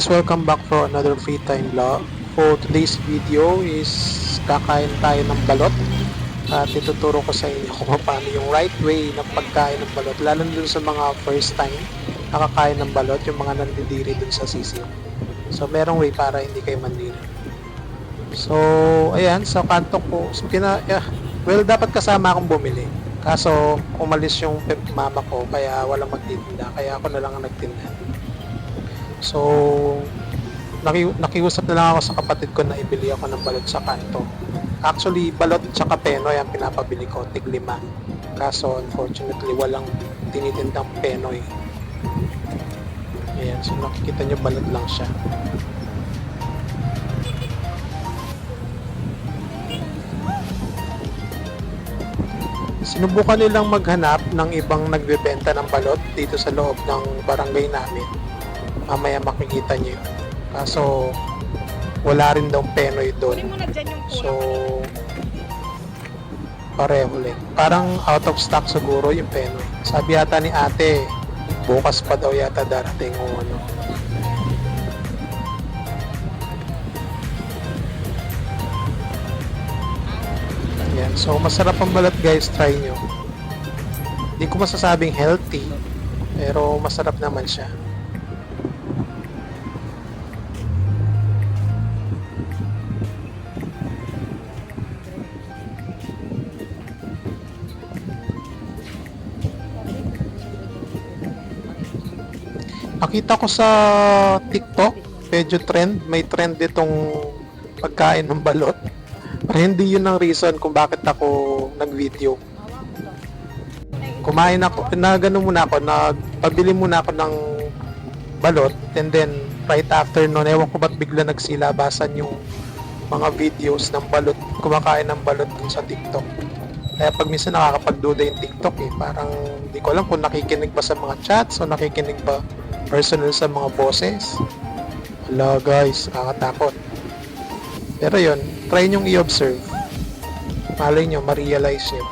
guys, welcome back for another free time vlog. For today's video is kakain tayo ng balot at ituturo ko sa inyo kung paano yung right way ng pagkain ng balot, lalo dun sa mga first time nakakain ng balot, yung mga nandidiri dun sa sisiw. So merong way para hindi kayo mandiri. So ayan, sa kanto ko, well, dapat kasama akong bumili, kaso umalis yung mama ko kaya walang magtitinda, kaya ako na lang ang nagtinda. So, nakiusap na lang ako sa kapatid ko na ibili ako ng balot sa kanto. Actually, balot at penoy ang pinapabili ko, tig 5. Kaso, unfortunately, walang tinitindang penoy. Ayan, so nakikita nyo balot lang siya. Sinubukan nilang maghanap ng ibang nagbebenta ng balot dito sa loob ng barangay namin. Mamaya makikita nyo yun. Kaso wala rin daw penoy doon. So pareho lang. Parang out of stock siguro yung penoy. Sabi yata ni ate, bukas pa daw yata darating o ano. Ayan. So masarap ang balat guys, try nyo. Hindi ko masasabing healthy, pero masarap naman siya. Nakita ko sa TikTok, medyo trend, may trend itong pagkain ng balot. Pero hindi yun ang reason kung bakit ako nag-video. Kumain ako, nagpabili muna ako ng balot, and then right after noon, ewan ko ba't bigla nagsilabasan yung mga videos ng balot, kumakain ng balot dun sa TikTok. Kaya pag minsan nakakapagduda yung TikTok parang hindi ko alam kung nakikinig ba sa mga chats o nakikinig ba personal sa mga boses. Hala guys, nakakatakot. Pero yun, try nyong i-observe. Malay nyo, ma-realize nyo.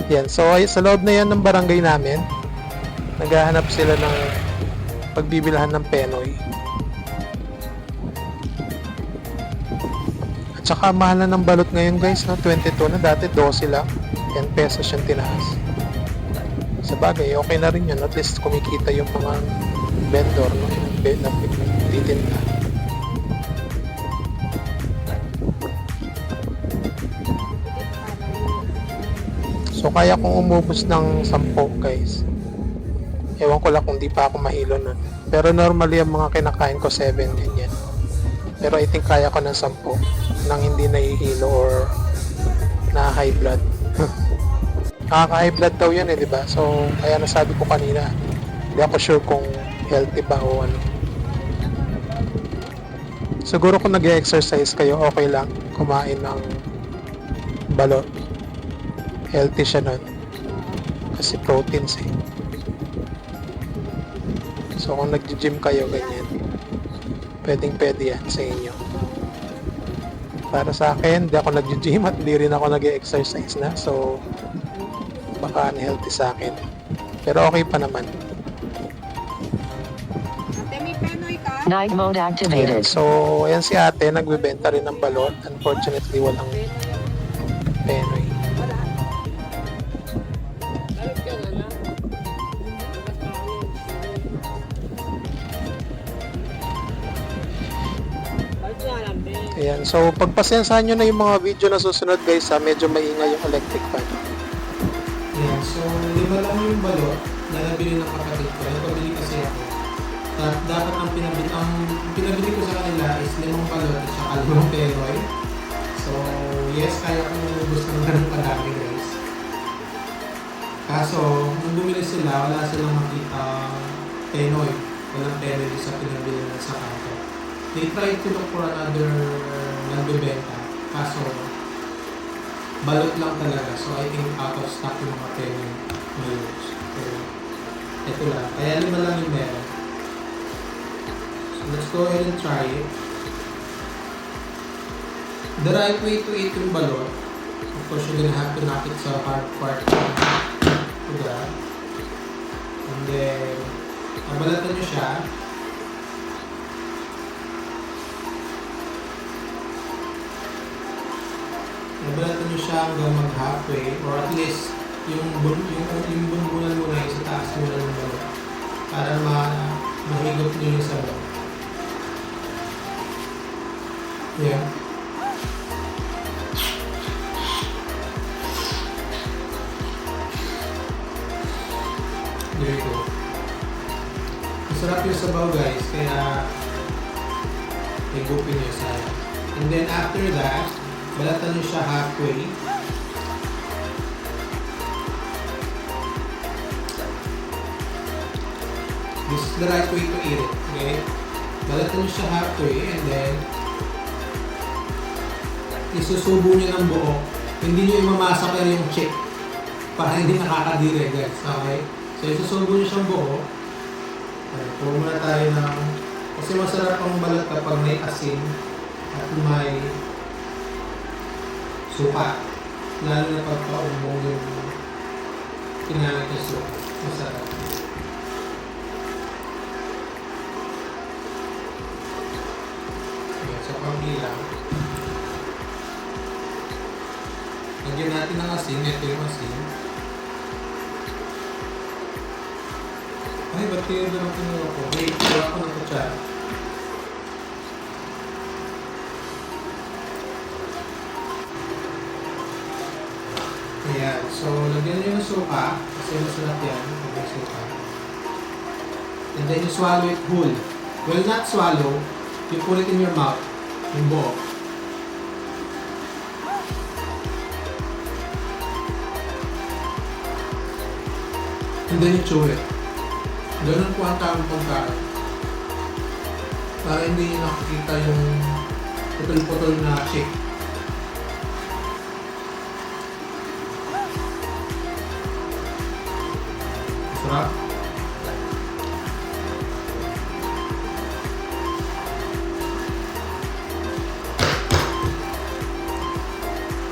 Yan, so sa loob na yan ng barangay namin, naghahanap sila ng pagbibilhan ng penoy. At saka mahal na ng balot ngayon guys, 22 na, dati 12 lang, 10 pesos yung tinaas. Sa bagay, okay na rin yun, at least kumikita yung mga vendor na titinda. So kaya kong umubos ng 10 guys. Ewan ko lang kung di pa ako mahilo nun. Pero normally ang mga kinakain ko 7 ganyan. Pero I think kaya ko ng 10 nang hindi nahihilo or na high blood. Nakaka-high blood daw yan di ba? So kaya nasabi ko kanina, hindi ako sure kung healthy ba o ano. Siguro kung nag-exercise kayo, okay lang kumain ng balot. Healthy siya nun. Kasi proteins So kung nag-gym kayo ganyan, pwede yan sa inyo. Para sa akin, hindi ako nag-gym at hindi rin ako nag-exercise na. So baka unhealthy sa akin. Pero okay pa naman. Night mode activated. So ayan si ate, nagbebenta rin ng balot. Unfortunately, walang penoy. Ayan, so pagpasensyahan nyo na yung mga video na susunod guys medyo maingay yung electric fan. Ayan, so 5 lang yung balot na nabili ng kapatid ko. Nagpabili kasi ako. Dapat ang pinabili ko sa kanila is 5 balot at saka 5 penoy. So yes, kaya kong gusto ng ganun kadami guys. Kaso, nung bumili sila, wala silang makita penoy. Walang penoy sa pinabili na sa kanto. They tried to look for another nagbebenta. Kaso, balot lang talaga. So, I think out of stock yung mga penoy ngayon. So, ito lang. Kaya 5 lang yung meron. So, let's go ahead and try it. The right way to eat yung balot, of course, you're gonna have to knock it sa hard part to that. And then, Nabalatan nyo siya. Nabalatan nyo siya hanggang mag-halfway or at least yung bunbunan mo na sa taas mo na ng balot para mahigop nyo yung sabaw. Yeah. There you go. Masarap yung sabaw guys, kaya higupin nyo sana. And then after that, balatan nyo siya halfway. This is the right way to eat it, okay? Balatan nyo siya halfway and then isusubo nyo ng buo. Hindi nyo imamasak lang yung chick para hindi nakakadire guys, okay? So isusubo nyo siyang buo. Puno muna tayo ng kasi masarap ang balat kapag may asin at may suka. Lalo na pagka-umbong yung kinalat yung suka. Masarap. Ayan, so pang lang. Lagyan natin ng asin. Ito yung asin. Ay, ba't kayo doon ang kinuha ko? Wait, kuha ko ng kutsara. Ayan, so lagyan nyo yung suka kasi masarap yan, yung suka. And then you swallow it whole. Well, not swallow, you put it in your mouth, yung buo. And then you chew it. Ganun po ang tamang pagkain. Para hindi nyo nakikita yung putol-putol na chick. Sarap.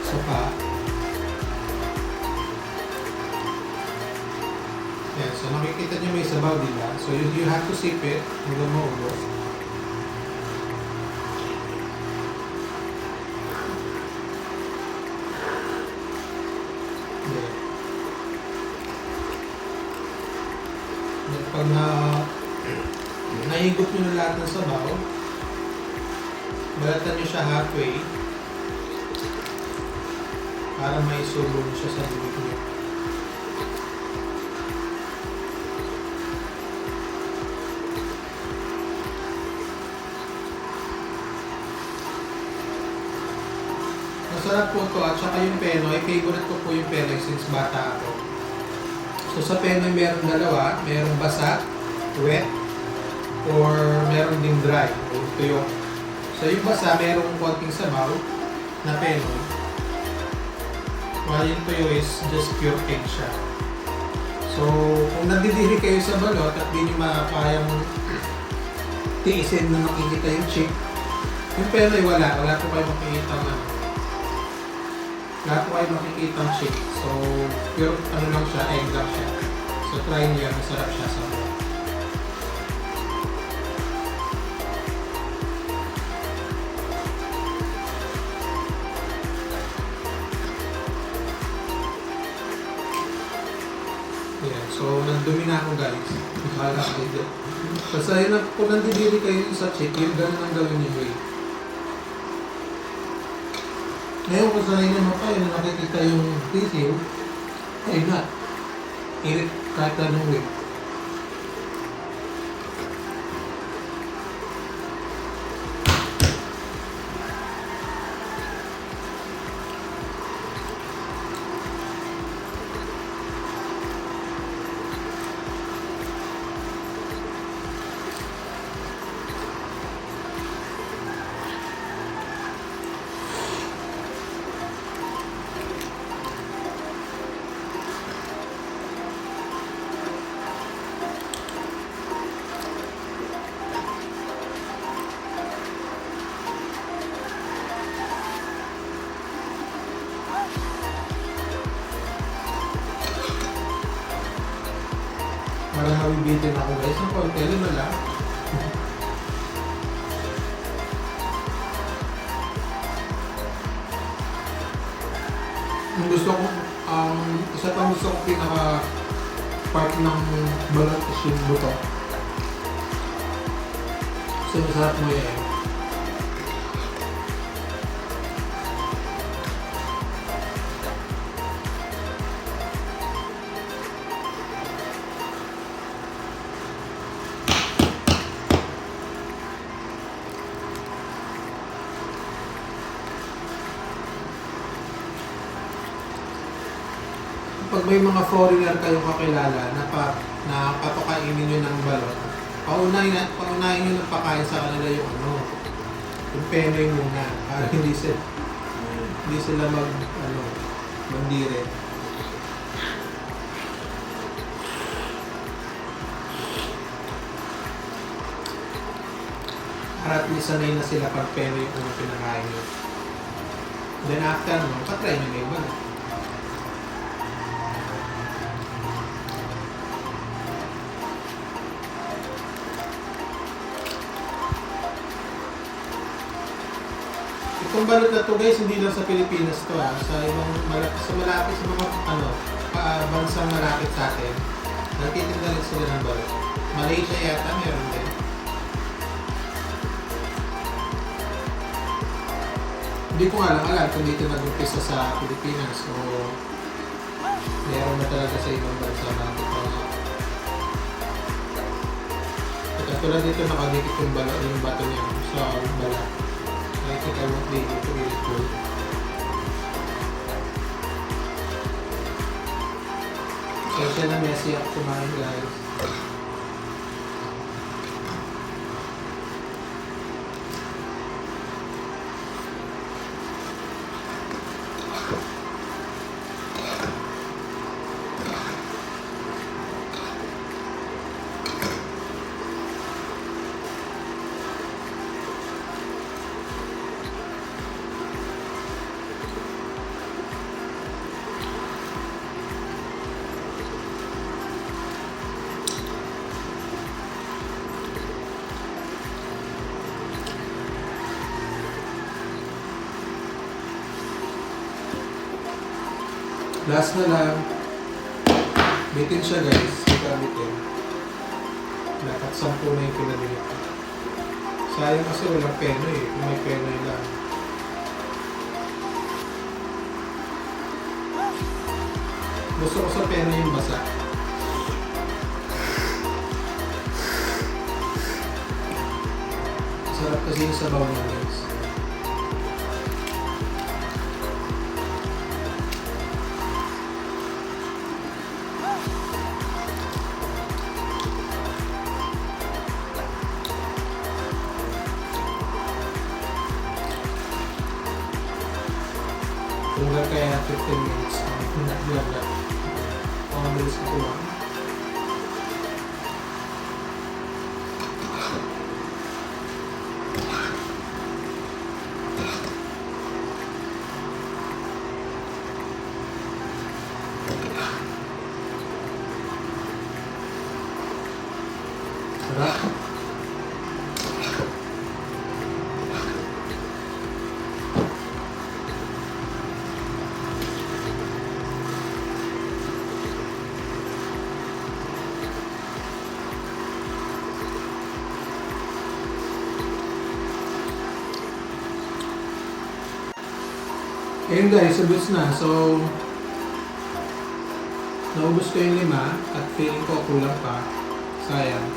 Sapa. Yan, so makikita nyo may sabaw, diba? So you have to sip it hanggang maubos. Yan. Yan, pag nahigop nyo na lahat ng sabaw, balatan nyo siya halfway para may sulong siya sa bibig nyo. Masarap po ito at saka yung penoy. Favorite ko po yung penoy since bata ako. So sa penoy meron dalawa. Merong basa, wet, or meron ding dry, o tuyo. So yung basa merong konting sabaw na penoy. While yung tuyo is just pure egg siya. So kung nandidiri kayo sa balot at di nyo makakayang tiisin na makikita yung chick, yung penoy wala po kayo makikita na. Wala po kayo makikita ang chick. So, pure ano lang siya, egg lang siya. So, try nyo yan. Masarap siya sa mga. Ayan. So, nandumi na ako guys. Nakala kayo dyan. Basta yun, kung nandidiri kayo sa chick, yun ganun ang gawin nyo way. Ngayon kung sanay naman kayo na nakikita yung tissue, ay not. Eat it kahit anong way. mabibitin ako guys. Ang konti, lima lang. Ang gusto ko, isa pang gusto ko pinaka part ng balot is yung buto. Kasi masarap mo yan. Pag may mga foreigner kayong kakilala na papakainin nyo ng balot, paunahin nyo ng pakain sa kanila yung penoy muna para hindi sila magdire. Para at least sanay na sila pag penoy yung pinakain nyo. Then after patry nyo na yung balot. Itong balot na to guys, hindi lang sa Pilipinas to sa malapit sa mga bansang malapit sa atin. Nagtitinda rin sila ng balot. Malaysia yata meron din. Hindi ko nga lang alam kung dito nag-umpisa sa Pilipinas o meron na talaga sa ibang bansa na ito. At tulad dito nakadikit yung balot, yung bato niya sa balat. I think I won't be able to really pull. So, siya na messy ako kumain guys. Last na lang. Bitin siya guys. Ika bitin. Dapat 10 na yung pinabili ko. Sayang kasi walang peno Kung may peno lang. Gusto ko sa peno yung basa. Sarap kasi yung sabaw niya guys. Hanggang kaya 15 minutes nag-vlog. Ang bilis ko lang. Sarap. Ayun guys, ubos na. So, naubos ko yung 5 at feeling ko kulang pa. Sayang.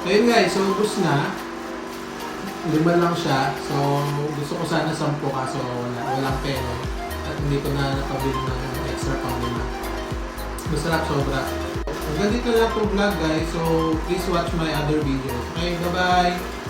Ayun guys, so ubos na. 5 lang siya. So, gusto ko sana 10 kaso walang peno. At hindi ko na napabili ng extra pang 5. Masarap sobra. Hanggang dito lang itong vlog guys. So, please watch my other videos. Okay, bye-bye!